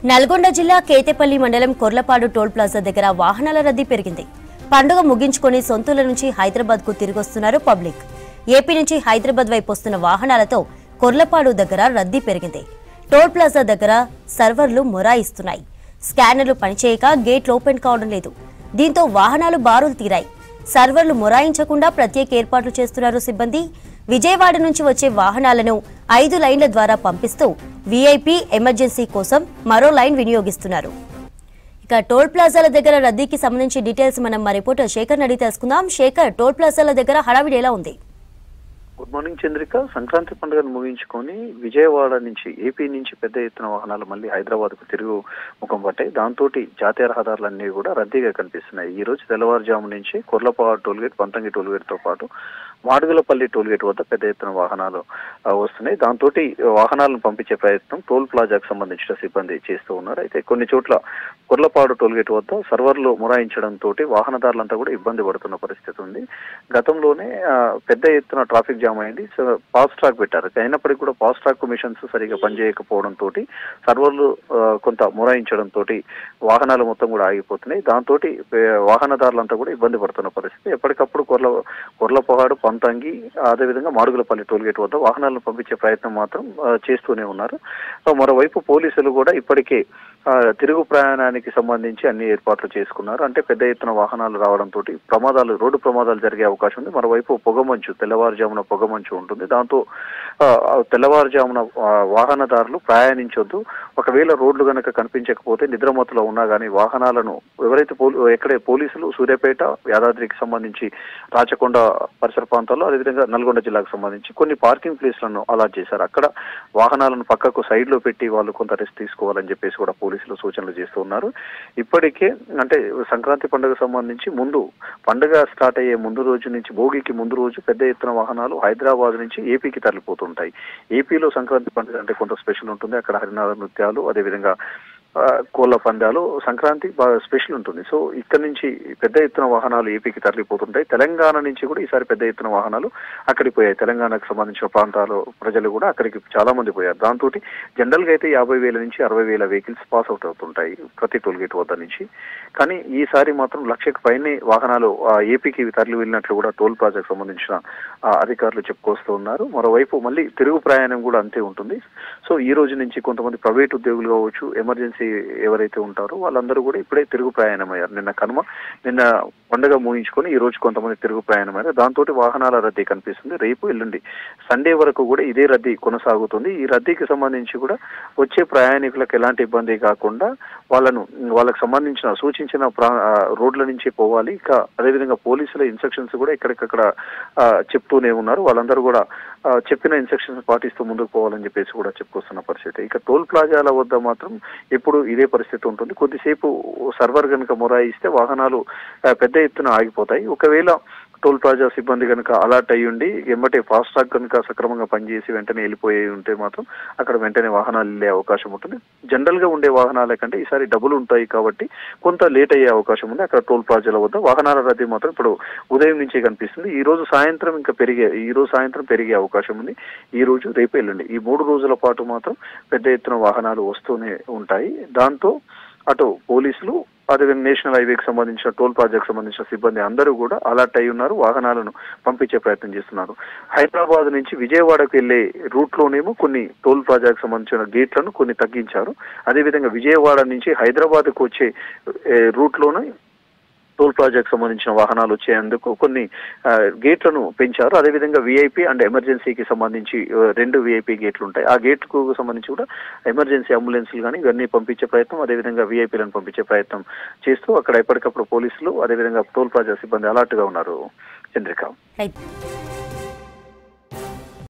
నల్గొండ జిల్లా కేతేపల్లి మండలం Korlapadu toll plaza దగ్గర వాహనాల రద్దీ పెరిగింది. పండుగ ముగించుకొని సొంతూల నుంచి హైదరాబాద్ కు తిరిగొస్తున్నారు పబ్లిక్. ఏపీ నుంచి హైదరాబాద్ వైపు వస్తున్న వాహనాలతో కొర్లపాడు దగ్గర రద్దీ పెరిగింది. టోల్ ప్లాజా దగ్గర సర్వర్లు మొరాయిస్తున్నాయి. స్కానర్లు పనిచేయక గేట్లు ఓపెన్ కావడం లేదు. దీంతో వాహనాలు బారులు తీరాయి. సర్వర్లు మొరాయించకుండా ప్రత్యేక ఏర్పాట్లు చేస్తున్నారు సిబ్బంది. విజయవాడ నుంచి వచ్చే వాహనాలను 5 లైన్ల ద్వారా పంపిస్తూ వీఐపీ ఎమర్జెన్సీ కోసం మరో లైన్ వినియోగిస్తున్నారు. ఇక టోల్ ప్లాజాల దగ్గర రద్దీకి సంబంధించి డీటెయిల్స్ మనం మా రిపోర్టర్ శేఖర్ అడిగి తెలుసుకుందాం. శేఖర్, టోల్ ప్లాజాల దగ్గర హడావిడి ఎలా ఉంది? Good morning Chandrika. సంక్రాంతి పండుగను ముగించుకొని విజయవాడ నుంచి ఏపీ నుంచి పెద్ద ఎత్తున వాహనాలు మళ్ళీ హైదరాబాద్ కు తిరుగు ముఖం పట్టాయి. దాంతో జాతీయ రహదారులన్నీ కూడా రద్దీగా కనిపిస్తున్నాయి. ఈ రోజు తెల్లవారుజాము నుంచి కొర్లపాడు టోల్గేట్, పంతంగి టోల్గేట్ తో పాటు మాడుగులపల్లి టోల్గేట్ వద్ద పెద్ద ఎత్తున వాహనాలు వస్తున్నాయి. దాంతో వాహనాలను పంపించే ప్రయత్నం టోల్ ప్లాజాకు సంబంధించిన సిబ్బంది చేస్తూ ఉన్నారు. అయితే కొన్ని చోట్ల కొర్లపాడు టోల్గేట్ వద్ద సర్వర్లు మొరాయించడంతో వాహనదారులంతా కూడా ఇబ్బంది పడుతున్న పరిస్థితి ఉంది. గతంలోనే పెద్ద ఎత్తున ట్రాఫిక్ జామ్ అయింది. ఫాస్ట్ ట్రాక్ పెట్టారు. అయినప్పటికీ కూడా ఫాస్ట్ ట్రాక్ మిషన్స్ సరిగా పనిచేయకపోవడంతో సర్వర్లు కొంత మొరాయించడంతో వాహనాలు మొత్తం కూడా ఆగిపోతున్నాయి. దాంతో వాహనదారులంతా కూడా ఇబ్బంది పడుతున్న పరిస్థితి. ఎప్పటికప్పుడు కొర్లపాడు, పంతంగి, అదేవిధంగా మాడుగులపల్లి టోల్గేట్ వద్ద వాహనాలను పంపించే ప్రయత్నం మాత్రం చేస్తూనే ఉన్నారు. మరోవైపు పోలీసులు కూడా ఇప్పటికే తిరుగు ప్రయాణానికి సంబంధించి అన్ని ఏర్పాట్లు చేసుకున్నారు. అంటే పెద్ద ఎత్తున వాహనాలు రావడంతో రోడ్డు ప్రమాదాలు జరిగే అవకాశం ఉంది. మరోవైపు పొగమంచు, తెల్లవారుజామున పొగమంచు ఉంటుంది. దాంతో తెల్లవారుజామున వాహనదారులు ప్రయాణించొద్దు. ఒకవేళ రోడ్లు గనక కనిపించకపోతే నిద్రమత్తులో ఉన్నా కానీ వాహనాలను ఎవరైతే ఎక్కడే పోలీసులు సూర్యాపేట, యాదాద్రికి సంబంధించి రాచకొండ పరిసర ప్రాంతాల్లో, అదేవిధంగా నల్గొండ జిల్లాకు సంబంధించి కొన్ని పార్కింగ్ ప్లేస్లను అలాట్ చేశారు. అక్కడ వాహనాలను పక్కకు సైడ్ లో పెట్టి వాళ్ళు కొంత రెస్ట్ తీసుకోవాలని చెప్పేసి కూడా పోలీసులు సూచనలు చేస్తూ ఉన్నారు. ఇప్పటికే అంటే సంక్రాంతి పండుగ సంబంధించి పండుగ స్టార్ట్ అయ్యే ముందు రోజు నుంచి, భోగికి ముందు రోజు పెద్ద ఎత్తున వాహనాలు హైదరాబాద్ నుంచి ఏపీకి తరలిపోతుంటాయి. ఏపీలో సంక్రాంతి పండుగ అంటే కొంత స్పెషల్ ఉంటుంది. అక్కడ హరినాథ నృత్యాలు, అదేవిధంగా కోళ్ల పందాలు, సంక్రాంతి బాగా స్పెషల్ ఉంటుంది. సో ఇక్కడ నుంచి పెద్ద ఎత్తున వాహనాలు ఏపీకి తరలిపోతుంటాయి. తెలంగాణ నుంచి కూడా ఈసారి పెద్ద ఎత్తున వాహనాలు అక్కడికి పోయాయి. తెలంగాణకు సంబంధించిన ప్రాంతాలు ప్రజలు కూడా అక్కడికి చాలా మంది పోయారు. దాంతో జనరల్ గా అయితే 50,000 నుంచి 60,000 వెహికల్స్ పాస్ అవుట్ అవుతుంటాయి ప్రతి టోల్గేట్ వద్ద నుంచి. కానీ ఈసారి మాత్రం 1,00,000కు పైనే వాహనాలు ఏపీకి తరలి వెళ్ళినట్లు కూడా టోల్ ప్లాజాకు సంబంధించిన అధికారులు చెప్పుకొస్తూ ఉన్నారు. మరోవైపు మళ్ళీ తిరుగు ప్రయాణం కూడా అంతే ఉంటుంది. సో ఈ రోజు నుంచి కొంతమంది ప్రైవేట్ ఉద్యోగులు కావచ్చు, ఎమర్జెన్సీ ఎవరైతే ఉంటారో వాళ్ళందరూ కూడా ఇప్పుడే తిరుగు ప్రయాణం అయ్యారు. నిన్న పండుగ ముగించుకొని ఈ రోజు కొంతమంది తిరుగు ప్రయాణం అయ్యారు. దాంతో వాహనాల రద్దీ కనిపిస్తుంది. రేపు ఎల్లుండి సండే వరకు కూడా ఇదే రద్దీ కొనసాగుతుంది. ఈ రద్దీకి సంబంధించి కూడా వచ్చే ప్రయాణికులకు ఎలాంటి ఇబ్బంది కాకుండా వాళ్ళకు సంబంధించిన సూచించిన రోడ్ల నుంచి పోవాలి. ఇక అదేవిధంగా పోలీసుల ఇన్స్ట్రక్షన్స్ కూడా ఎక్కడికక్కడ చెప్తూనే ఉన్నారు. వాళ్ళందరూ కూడా చెప్పిన ఇన్స్ట్రక్షన్స్ పాటిస్తూ ముందుకు పోవాలని చెప్పేసి కూడా చెప్పుకొస్తున్న పరిస్థితి. ఇక టోల్ ప్లాజాల వద్ద మాత్రం ఎప్పుడు ఇదే పరిస్థితి ఉంటుంది. కొద్దిసేపు సర్వర్ కనుక మొరాయిస్తే వాహనాలు పెద్ద ఎత్తున ఆగిపోతాయి. ఒకవేళ టోల్ ప్లాజా సిబ్బంది కనుక అలర్ట్ అయ్యుండి ఎమ్మటే ఫాస్ట్ ట్రాక్ కనుక సక్రమంగా పనిచేసి వెంటనే వెళ్ళిపోయి ఉంటే మాత్రం అక్కడ వెంటనే వాహనాలు వెళ్ళే అవకాశం ఉంటుంది. జనరల్ గా ఉండే వాహనాల కంటే ఈసారి డబుల్ ఉంటాయి కాబట్టి కొంత లేట్ అయ్యే అవకాశం ఉంది. అక్కడ టోల్ ప్లాజాల వద్ద వాహనాల రద్దీ మాత్రం ఇప్పుడు ఉదయం నుంచే కనిపిస్తుంది. ఈ రోజు సాయంత్రం పెరిగే అవకాశం ఉంది. ఈ రోజు, రేపు, ఎల్లుండి ఈ 3 రోజుల పాటు మాత్రం పెద్ద ఎత్తున వాహనాలు వస్తూనే ఉంటాయి. దాంతో అటు పోలీసులు, అదేవిధంగా నేషనల్ హైవేకి సంబంధించిన టోల్ ప్లాజాకు సంబంధించిన సిబ్బంది అందరూ కూడా అలర్ట్ అయి ఉన్నారు. వాహనాలను పంపించే ప్రయత్నం చేస్తున్నారు. హైదరాబాద్ నుంచి విజయవాడకు వెళ్లే రూట్ లోనేమో కొన్ని టోల్ ప్లాజాకు సంబంధించిన గేట్లను కొన్ని తగ్గించారు. అదేవిధంగా విజయవాడ నుంచి హైదరాబాద్ కు వచ్చే రూట్ లోనే టోల్ ప్లాజాకు సంబంధించిన వాహనాలు వచ్చేందుకు కొన్ని గేట్లను పెంచారు. అదేవిధంగా వీఐపీ అండ్ ఎమర్జెన్సీకి సంబంధించి 2 వీఐపీ గేట్లు ఉంటాయి. ఆ గేట్కు సంబంధించి కూడా ఎమర్జెన్సీ అంబులెన్స్లు కానీ ఇవన్నీ పంపించే ప్రయత్నం, అదేవిధంగా వీఐపీలను పంపించే ప్రయత్నం చేస్తూ అక్కడ ఎప్పటికప్పుడు పోలీసులు, అదేవిధంగా టోల్ ప్లాజా సిబ్బంది అలర్ట్ గా ఉన్నారు. చంద్రిక.